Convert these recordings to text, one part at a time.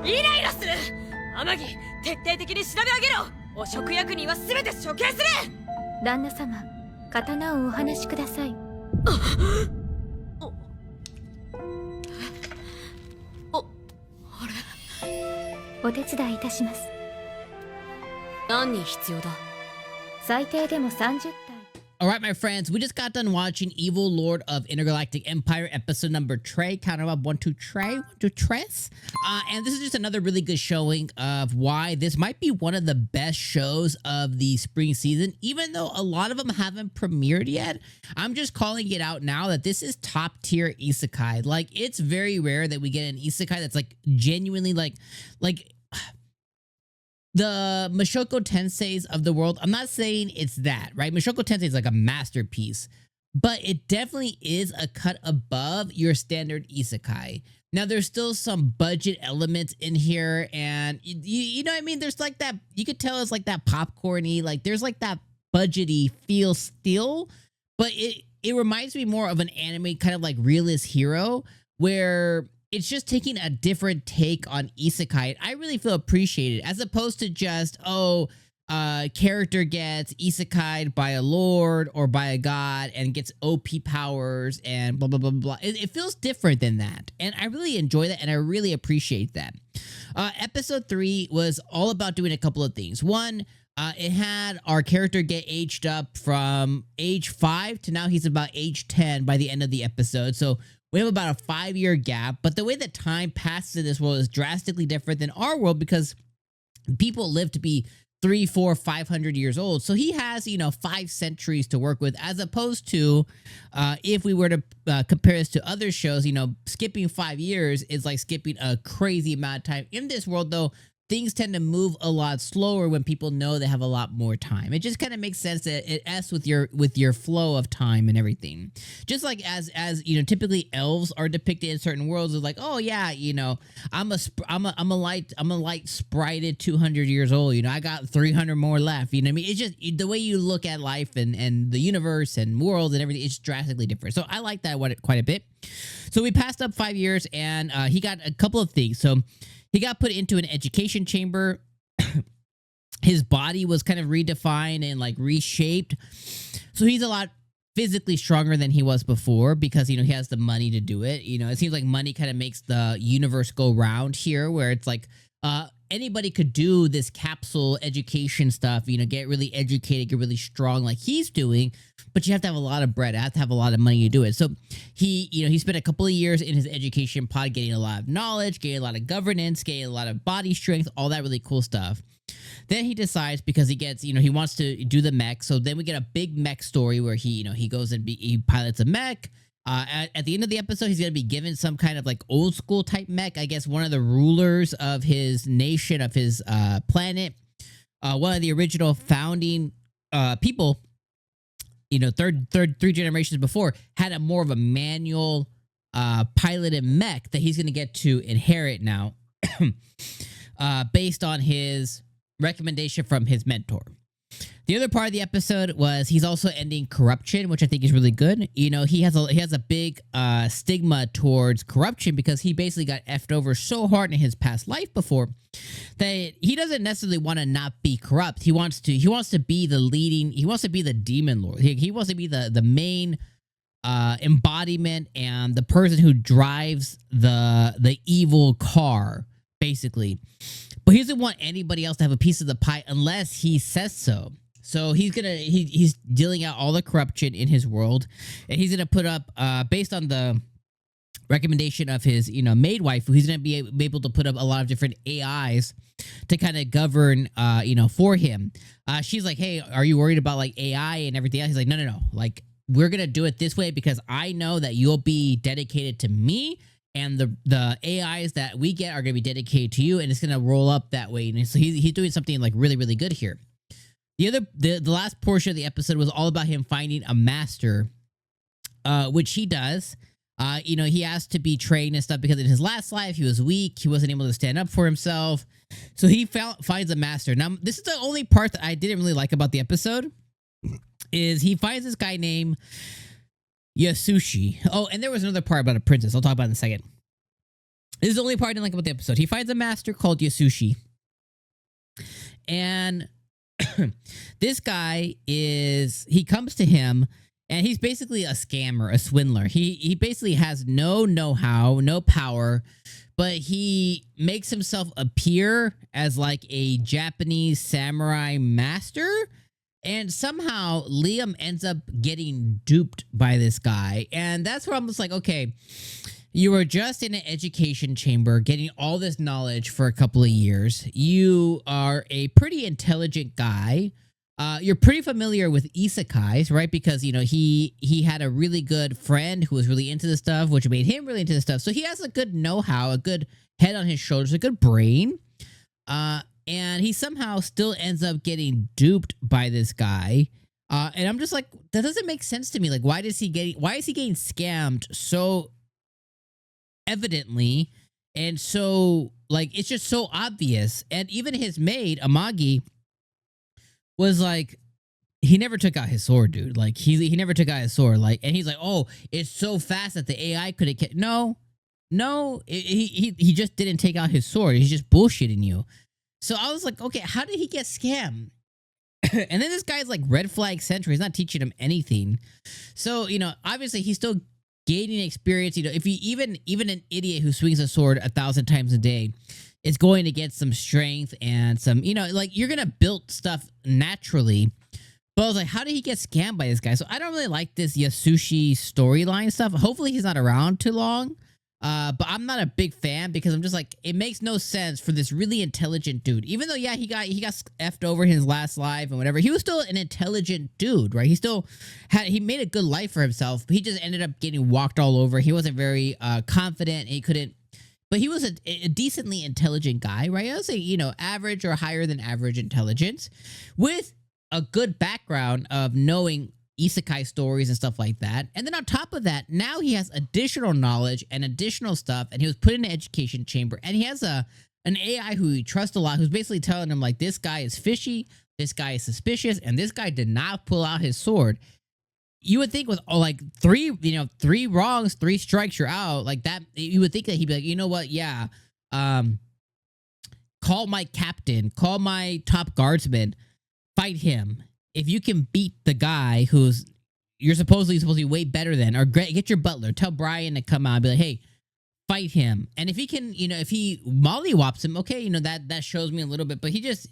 イライラする。天城、徹底的に調べ上げろ。汚職役人は全て処刑する。旦那様、刀をお話しください。あれ、お手伝いいたします。何人必要だ？最低でも30体。 Alright, my friends, we just got done watching Evil Lord of Intergalactic Empire, episode number Trey. Count them up, 1, 2, Trey, 1, 2, Tres. And this is just another really good showing of why this might be one of the best shows of the spring season. Even though a lot of them haven't premiered yet, I'm just calling it out now that this is top tier isekai. Like, it's very rare that we get an isekai that's like genuinely like the Mushoku Tenseis of the world. I'm not saying it's that, right? Mushoku Tensei is like a masterpiece, but it definitely is a cut above your standard isekai. Now, there's still some budget elements in here, and you know what I mean? There's like that, you could tell it's like that popcorny, like there's like that budgety feel still, but it reminds me more of an anime kind of like Realist Hero, where it's just taking a different take on isekai. I really feel appreciated, as opposed to just, character gets isekai'd by a lord or by a god and gets OP powers and blah, blah, blah, blah. It feels different than that. And I really enjoy that, and I really appreciate that. Episode 3 was all about doing a couple of things. One, it had our character get aged up from age 5 to now he's about age 10 by the end of the episode. So we have about a 5-year gap, but the way that time passes in this world is drastically different than our world, because people live to be 300, 400, 500 years old. So he has, 5 centuries to work with, as opposed to if we were to compare this to other shows, skipping 5 years is like skipping a crazy amount of time. In this world, though, things tend to move a lot slower when people know they have a lot more time. It just kind of makes sense that it s with your flow of time and everything. Just like as typically elves are depicted in certain worlds, it's like, oh yeah, I'm a light sprited 200 years old. I got 300 more left. You know what I mean? It's just the way you look at life and the universe and world and everything. It's drastically different. So I like that quite a bit. So we passed up 5 years, and he got a couple of things. So he got put into an education chamber. His body was kind of redefined and like reshaped. So he's a lot physically stronger than he was before, because, he has the money to do it. It seems like money kind of makes the universe go round here, where it's like anybody could do this capsule education stuff, get really educated, get really strong like he's doing, but you have to have a lot of bread, have to have a lot of money to do it. So he spent a couple of years in his education pod getting a lot of knowledge, getting a lot of governance, getting a lot of body strength, all that really cool stuff. Then he decides, because he gets, he wants to do the mech. So then we get a big mech story where he goes and he pilots a mech. At the end of the episode, he's going to be given some kind of like old school type mech. I guess one of the rulers of his nation, of his planet, one of the original founding people, three generations before, had a more of a manual piloted mech that he's going to get to inherit now, based on his recommendation from his mentor. The other part of the episode was he's also ending corruption, which I think is really good. He has a big stigma towards corruption, because he basically got effed over so hard in his past life before that he doesn't necessarily want to not be corrupt. He wants to be the leading. He wants to be the demon lord. He wants to be the main embodiment and the person who drives the evil car, basically. But he doesn't want anybody else to have a piece of the pie unless he says so. So he's dealing out all the corruption in his world, and he's gonna put up, based on the recommendation of his maid wife, he's gonna be able to put up a lot of different AIs to kind of govern for him. She's like, hey, are you worried about like AI and everything else? He's like, no, like, we're gonna do it this way because I know that you'll be dedicated to me, and the AIs that we get are gonna be dedicated to you, and it's gonna roll up that way. And so he's doing something like really, really good here. The last portion of the episode was all about him finding a master, which he does. He has to be trained and stuff, because in his last life he was weak. He wasn't able to stand up for himself. So he finds a master. Now, this is the only part that I didn't really like about the episode, is he finds this guy named Yasushi. Oh, and there was another part about a princess. I'll talk about it in a second. This is the only part I didn't like about the episode. He finds a master called Yasushi. And this guy he comes to him, and he's basically a scammer, a swindler. He basically has no know-how, no power, but he makes himself appear as like a Japanese samurai master. And somehow Liam ends up getting duped by this guy. And that's where I'm just like, okay, you were just in an education chamber getting all this knowledge for a couple of years. You are a pretty intelligent guy. You're pretty familiar with isekais, right? Because, you know, he had a really good friend who was really into this stuff, which made him really into this stuff. So he has a good know-how, a good head on his shoulders, a good brain. And he somehow still ends up getting duped by this guy. And I'm just like, that doesn't make sense to me. Like, why is he getting scammed so evidently? And so, like, it's just so obvious. And even his maid, Amagi, was like, he never took out his sword, dude. Like, he never took out his sword. Like, and he's like, oh, it's so fast that the AI couldn't. No, he just didn't take out his sword. He's just bullshitting you. So I was like, okay, how did he get scammed? And then this guy's like red flag central. He's not teaching him anything. So, you know, obviously he's still gaining experience. You know, if he even an idiot who swings a sword 1,000 times a day is going to get some strength and some, you know, like you're going to build stuff naturally. But I was like, how did he get scammed by this guy? So I don't really like this Yasushi storyline stuff. Hopefully he's not around too long. But I'm not a big fan because I'm just like, it makes no sense for this really intelligent dude. Even though, yeah, he got effed over in his last life and whatever. He was still an intelligent dude, right? He made a good life for himself, but he just ended up getting walked all over. He wasn't very confident. He couldn't, but he was a decently intelligent guy, right? I would say, you know, average or higher than average intelligence with a good background of knowing isekai stories and stuff like that. And then on top of that, now he has additional knowledge and additional stuff, and he was put in an education chamber, and he has an AI who he trusts a lot, who's basically telling him like, this guy is fishy, this guy is suspicious, and this guy did not pull out his sword. You would think with like three wrongs, 3 strikes, you're out. Like that, you would think that he'd be like, you know what, yeah, call my captain, call my top guardsman, fight him. If you can beat the guy who's you're supposed to be way better than, or get your butler, tell Brian to come out and be like, hey, fight him. And if he can, you know, if he mollywops him, okay, you know, that shows me a little bit. But he just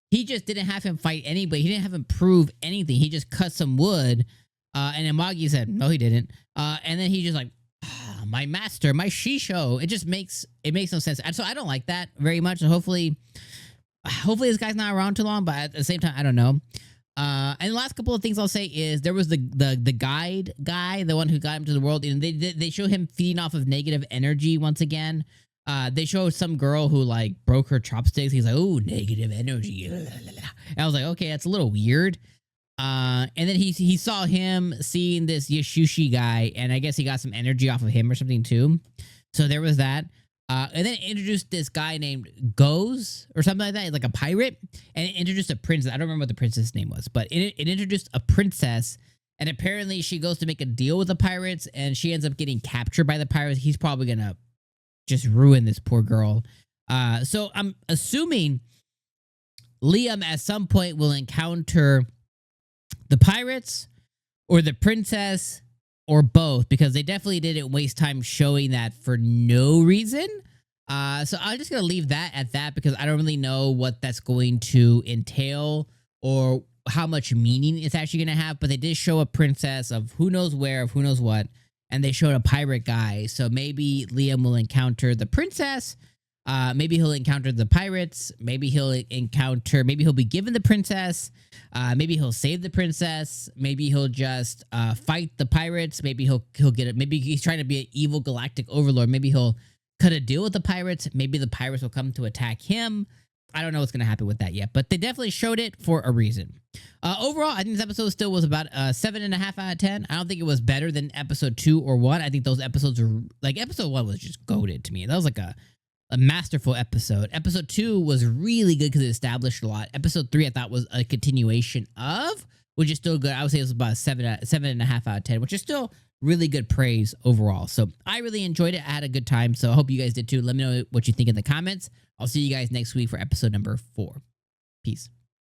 didn't have him fight anybody. He didn't have him prove anything. He just cut some wood. And Amagi said, no, he didn't. And then he just like, my master, my shisho. It makes no sense. And so I don't like that very much. So hopefully this guy's not around too long. But at the same time, I don't know. And the last couple of things I'll say is there was the guide guy, the one who got him to the world. And they show him feeding off of negative energy once again. They showed some girl who like broke her chopsticks. He's like, oh, negative energy. And I was like, okay, that's a little weird. And then he saw him seeing this Yasushi guy, and I guess he got some energy off of him or something too. So there was that. And then it introduced this guy named 𝐒𝐻𝐽 or something like that, like a pirate, and it introduced a princess. I don't remember what the princess name was, but it introduced a princess, and apparently she goes to make a deal with the pirates, and she ends up getting captured by the pirates. He's probably gonna just ruin this poor girl. So I'm assuming Liam at some point will encounter the pirates or the princess or both, because they definitely didn't waste time showing that for no reason. So I'm just going to leave that at that, because I don't really know what that's going to entail or how much meaning it's actually going to have. But they did show a princess of who knows where, of who knows what, and they showed a pirate guy. So maybe Liam will encounter the princess. Maybe he'll encounter the pirates. Maybe he'll be given the princess. Maybe he'll save the princess. Maybe he'll just fight the pirates. Maybe he'll get it. Maybe he's trying to be an evil galactic overlord. Maybe he'll cut a deal with the pirates. Maybe the pirates will come to attack him. I don't know what's going to happen with that yet, but they definitely showed it for a reason. Overall, I think this episode still was about 7.5 out of 10. I don't think it was better than episode 2 or 1. I think those episodes were like, episode 1 was just goated to me. That was like a masterful episode. Episode 2 was really good because it established a lot. Episode 3 I thought was a continuation of, which is still good. I would say it was about a 7.5 out of 10, which is still really good praise overall. So I really enjoyed it. I had a good time. So I hope you guys did too. Let me know what you think in the comments. I'll see you guys next week for episode number 4. Peace.